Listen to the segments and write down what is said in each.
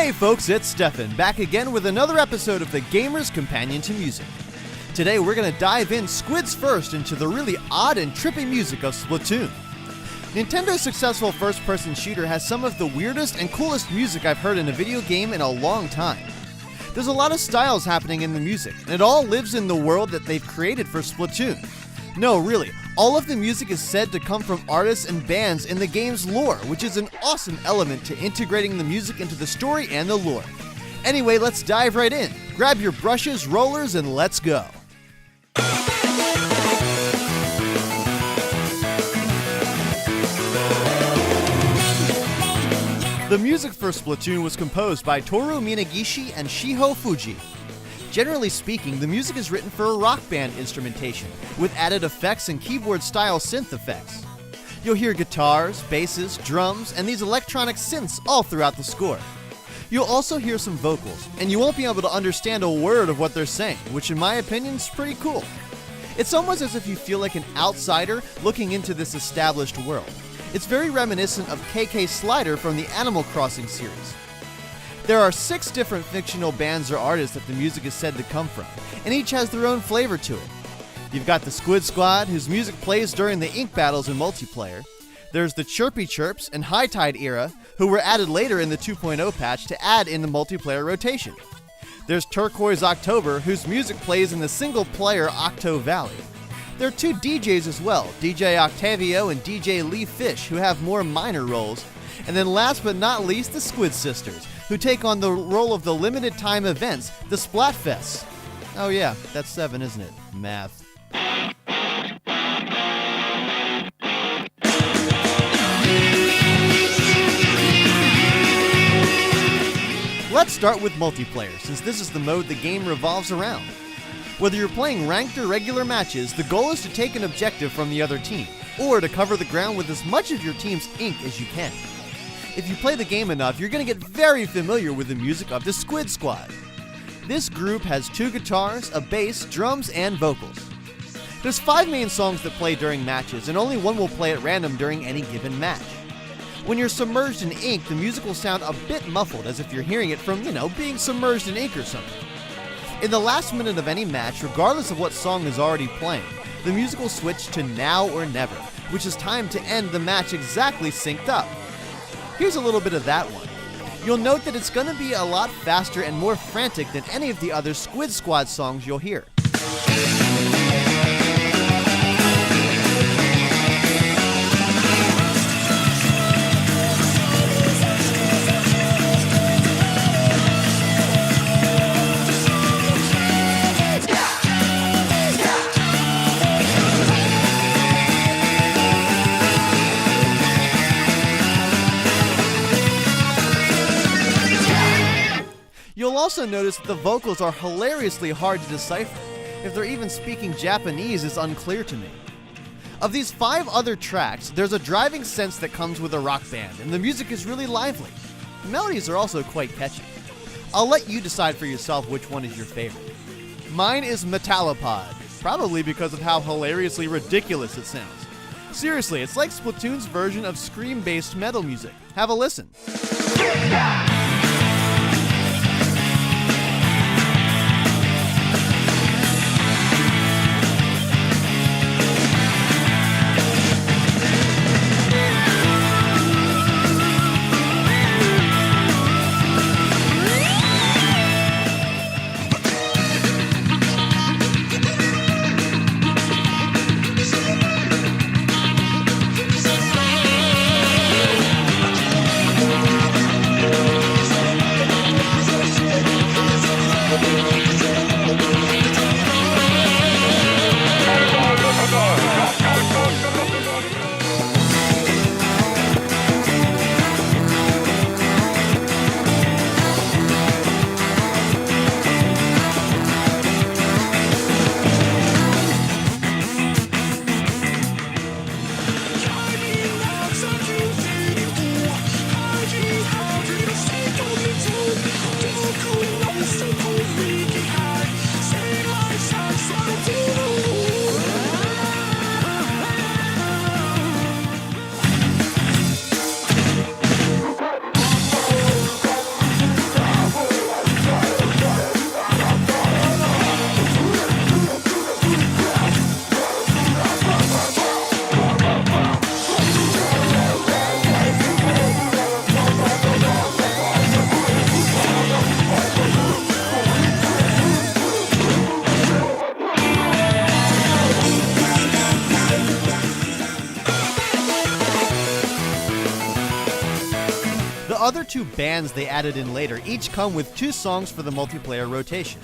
Hey folks, it's Stefan, back again with another episode of the Gamer's Companion to Music. Today we're going to dive in squids first into the really odd and trippy music of Splatoon. Nintendo's successful first-person shooter has some of the weirdest and coolest music I've heard in a video game in a long time. There's a lot of styles happening in the music, and it all lives in the world that they've created for Splatoon. No, really, all of the music is said to come from artists and bands in the game's lore, which is an awesome element to integrating the music into the story and the lore. Anyway, let's dive right in. Grab your brushes, rollers, and let's go. The music for Splatoon was composed by Toru Minagishi and Shiho Fuji. Generally speaking, the music is written for a rock band instrumentation, with added effects and keyboard-style synth effects. You'll hear guitars, basses, drums, and these electronic synths all throughout the score. You'll also hear some vocals, and you won't be able to understand a word of what they're saying, which in my opinion is pretty cool. It's almost as if you feel like an outsider looking into this established world. It's very reminiscent of KK Slider from the Animal Crossing series. There are 6 different fictional bands or artists that the music is said to come from, and each has their own flavor to it. You've got the Squid Squad, whose music plays during the ink battles in multiplayer. There's the Chirpy Chirps and High Tide era, who were added later in the 2.0 patch to add in the multiplayer rotation. There's Turquoise October, whose music plays in the single-player Octo Valley. There are 2 DJs as well, DJ Octavio and DJ Lee Fish, who have more minor roles. And then last but not least, the Squid Sisters, who take on the role of the limited time events, the Splatfest. Oh yeah, that's 7, isn't it? Math. Let's start with multiplayer, since this is the mode the game revolves around. Whether you're playing ranked or regular matches, the goal is to take an objective from the other team, or to cover the ground with as much of your team's ink as you can. If you play the game enough, you're going to get very familiar with the music of the Squid Squad. This group has 2 guitars, a bass, drums, and vocals. There's 5 main songs that play during matches, and only one will play at random during any given match. When you're submerged in ink, the music will sound a bit muffled, as if you're hearing it from, being submerged in ink or something. In the last minute of any match, regardless of what song is already playing, the music will switch to Now or Never, which is time to end the match exactly synced up. Here's a little bit of that one. You'll note that it's going to be a lot faster and more frantic than any of the other Squid Squad songs you'll hear. You'll also notice that the vocals are hilariously hard to decipher. If they're even speaking Japanese is unclear to me. Of these 5 other tracks, there's a driving sense that comes with a rock band, and the music is really lively. The melodies are also quite catchy. I'll let you decide for yourself which one is your favorite. Mine is Metallopod, probably because of how hilariously ridiculous it sounds. Seriously, it's like Splatoon's version of scream-based metal music. Have a listen. other 2 bands they added in later each come with 2 songs for the multiplayer rotation.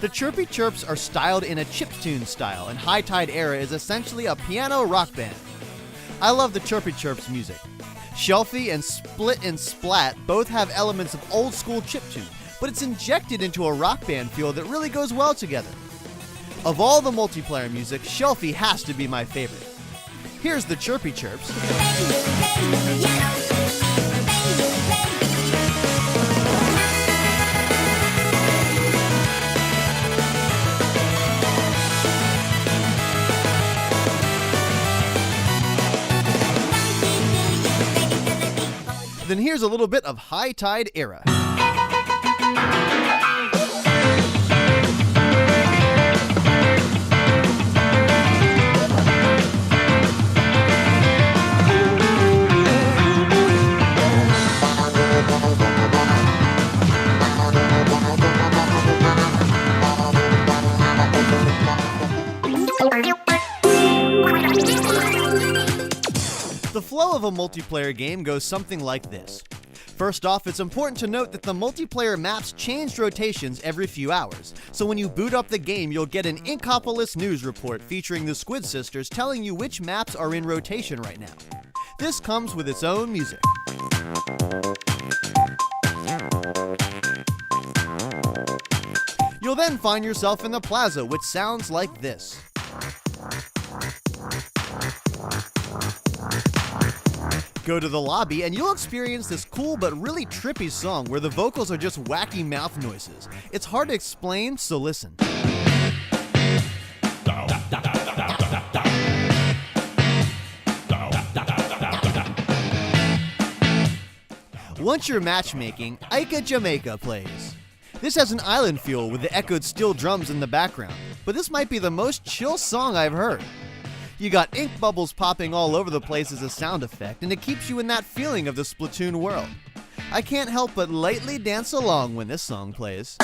The Chirpy Chirps are styled in a chiptune style, and High Tide Era is essentially a piano rock band. I love the Chirpy Chirps music. Shelfie and Split and Splat both have elements of old school chiptune, but it's injected into a rock band feel that really goes well together. Of all the multiplayer music, Shelfie has to be my favorite. Here's the Chirpy Chirps. Then here's a little bit of High Tide Era. The flow of a multiplayer game goes something like this. First off, it's important to note that the multiplayer maps change rotations every few hours, so when you boot up the game, you'll get an Inkopolis news report featuring the Squid Sisters telling you which maps are in rotation right now. This comes with its own music. You'll then find yourself in the plaza, which sounds like this. Go to the lobby and you'll experience this cool but really trippy song where the vocals are just wacky mouth noises. It's hard to explain, so listen. Once you're matchmaking, Ika Jamaica plays. This has an island feel with the echoed steel drums in the background, but this might be the most chill song I've heard. You got ink bubbles popping all over the place as a sound effect, and it keeps you in that feeling of the Splatoon world. I can't help but lightly dance along when this song plays.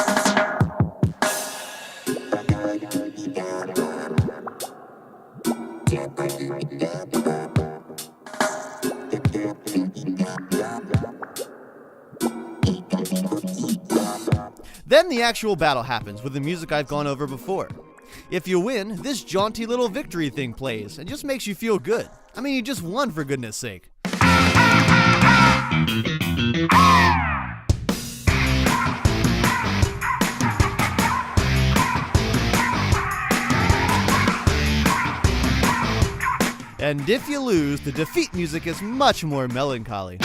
Then the actual battle happens with the music I've gone over before. If you win, this jaunty little victory thing plays and just makes you feel good. I mean, you just won, for goodness sake. And if you lose, the defeat music is much more melancholy.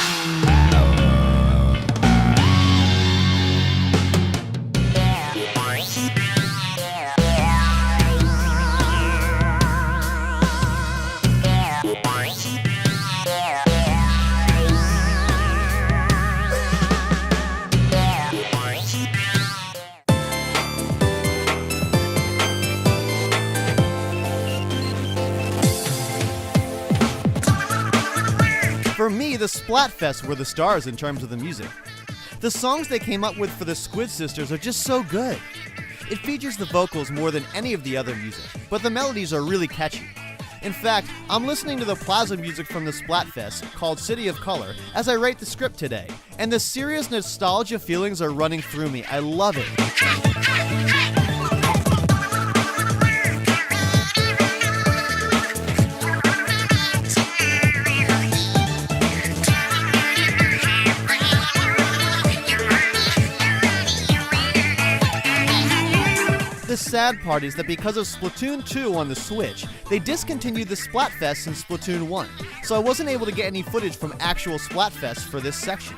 For me, the Splatfest were the stars in terms of the music. The songs they came up with for the Squid Sisters are just so good. It features the vocals more than any of the other music, but the melodies are really catchy. In fact, I'm listening to the plaza music from the Splatfest, called City of Color, as I write the script today, and the serious nostalgia feelings are running through me. I love it. The sad part is that because of Splatoon 2 on the Switch, they discontinued the Splatfest in Splatoon 1, so I wasn't able to get any footage from actual Splatfest for this section.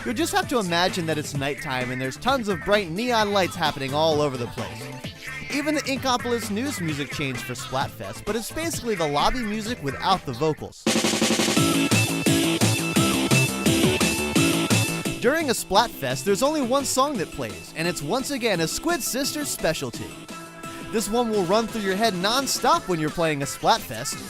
You'll just have to imagine that it's nighttime and there's tons of bright neon lights happening all over the place. Even the Inkopolis news music changed for Splatfest, but it's basically the lobby music without the vocals. During a Splatfest, there's only one song that plays, and it's once again a Squid Sisters specialty. This one will run through your head non-stop when you're playing a Splatfest.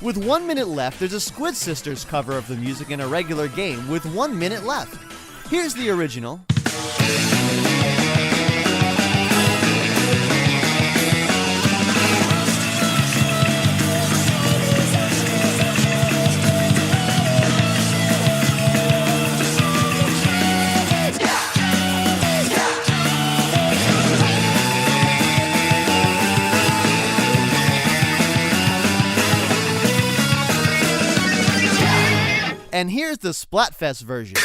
With 1 minute left, there's a Squid Sisters cover of the music in a regular game with 1 minute left. Here's the original. And here's the Splatfest version.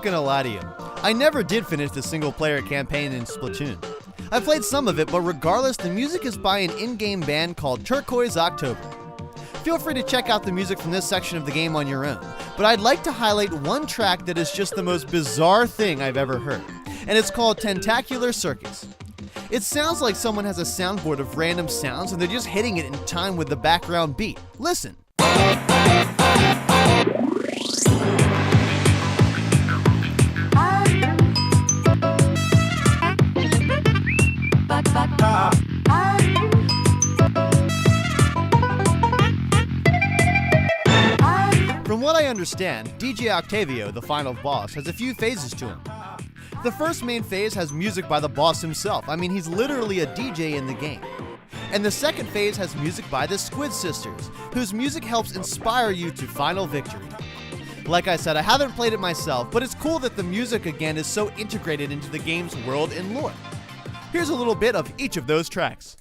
Gonna lie to you, I never did finish the single-player campaign in Splatoon. I played some of it, but regardless, the music is by an in-game band called Turquoise October. Feel free to check out the music from this section of the game on your own, but I'd like to highlight one track that is just the most bizarre thing I've ever heard, and it's called Tentacular Circus. It sounds like someone has a soundboard of random sounds and they're just hitting it in time with the background beat. Listen. From what I understand, DJ Octavio, the final boss, has a few phases to him. The first main phase has music by the boss himself. I mean, he's literally a DJ in the game. And the second phase has music by the Squid Sisters, whose music helps inspire you to final victory. Like I said, I haven't played it myself, but it's cool that the music again is so integrated into the game's world and lore. Here's a little bit of each of those tracks.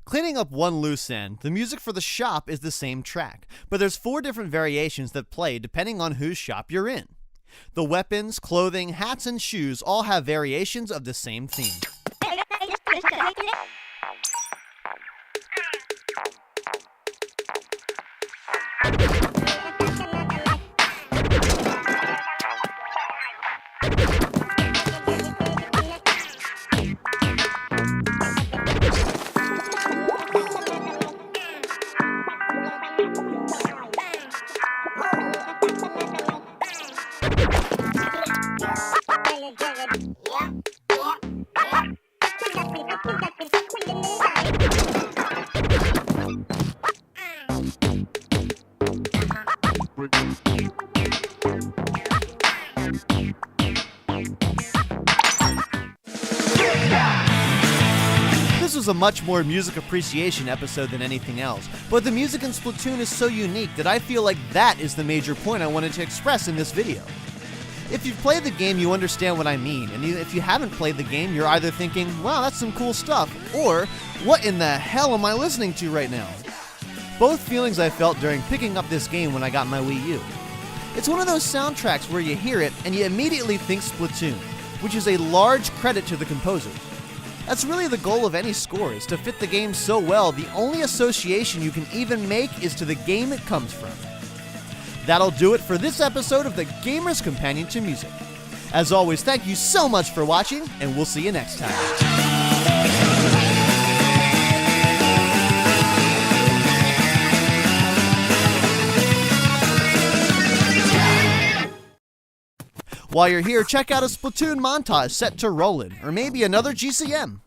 Cleaning up one loose end, the music for the shop is the same track, but there's 4 different variations that play depending on whose shop you're in. The weapons, clothing, hats, and shoes all have variations of the same theme. This was a much more music appreciation episode than anything else, but the music in Splatoon is so unique that I feel like that is the major point I wanted to express in this video. If you've played the game, you understand what I mean, and if you haven't played the game, you're either thinking, wow, that's some cool stuff, or what in the hell am I listening to right now? Both feelings I felt during picking up this game when I got my Wii U. It's one of those soundtracks where you hear it and you immediately think Splatoon, which is a large credit to the composer. That's really the goal of any score, is to fit the game so well the only association you can even make is to the game it comes from. That'll do it for this episode of the Gamer's Companion to Music. As always, thank you so much for watching, and we'll see you next time. While you're here, check out a Splatoon montage set to Rollin', or maybe another GCM.